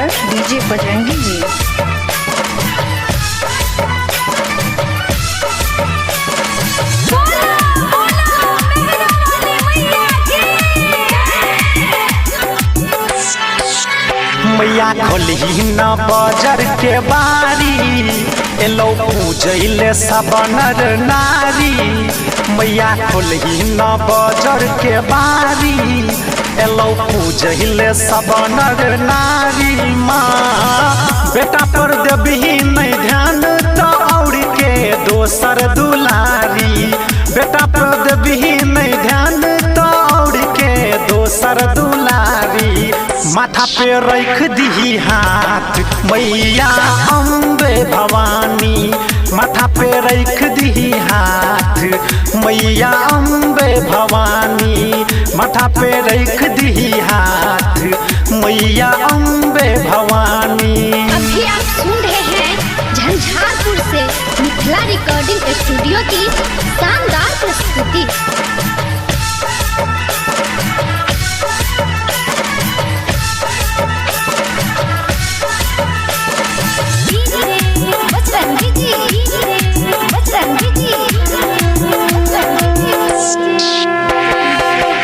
Singer DJ Bajrangi जी। मैया खोलही न बजर के बारी एलो पूजैले सब नर नारी। मैया खोलही न बजर के बारी एलो पूजैले सब नर नारी। माँ बेटा पर देबही नहीं ध्यान तो और के दोसर दुलारी। बेटा पर देबही नहीं ध्यान तो और के दोसर दुलारी। माथा पे रख दी हाथ मैया अम्बे भवानी। माथा पे रख दी हाथ मैया अम्बे भवानी। माथा पे रख दी हाथ मैया अम्बे भवानी। अभी आप सुन रहे हैं झंझारपुर से मिथिला रिकॉर्डिंग स्टूडियो की शानदार प्रस्तुति।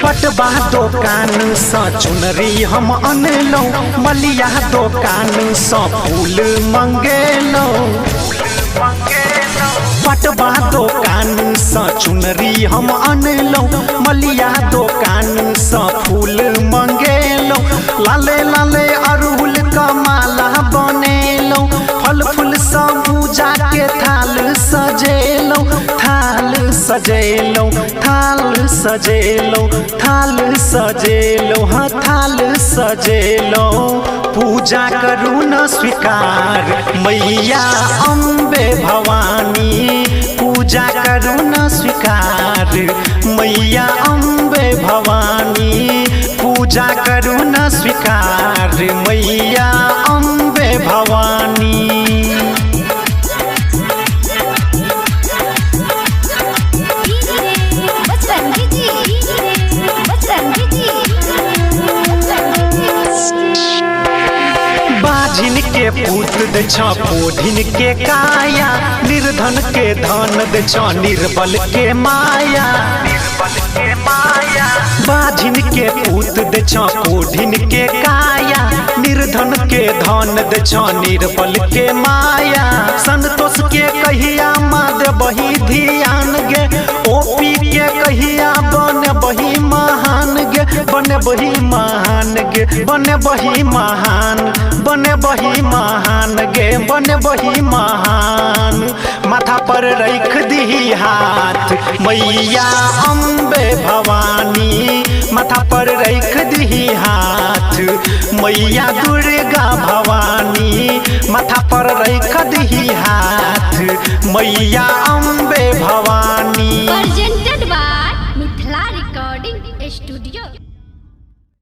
पटवा दुकान सा चुनरी हम अनलौ। मलिया दुकान सा फूल मंगेलौ। पटवा दुकान सा चुनरी हम अनलौ। मलिया दुकान सा फूल मंगेलौ। लाले लाले अड़हुल का माला बनेलौ। फल फूल सा पूजा के थाल सजेलौ। थाल सजेलौ थाल सजेलौ थाल सजेलौ हाँ थाल सजेलौ। पूजा करू न स्वीकार मैया अम्बे भवानी। पूजा करू न स्वीकार मैया अम्बे भवानी। पूजा करू न स्वीकार मैया अम्बे भवानी। बाझिन के पूत दे पोढ़िन के काया। निर्धन के धन दे निर्बल के माया। बाझिन के पूत दे पोढ़िन के काया। निर्धन के धन दे निर्बल के माया। संतोष के कहिया माँ दे बही ध्यान गे। ओपी के कहिया बन बही महान गे। बने बही महान गे बने बही महान। बने बही महान गे बने बही महान। माथा पर रख दी हाथ मैया अम्बे भवानी। माथा पर रख दी हाथ मैया दुर्गा भवानी। माथा पर रख दी हाथ मैया अम्बे भवानी।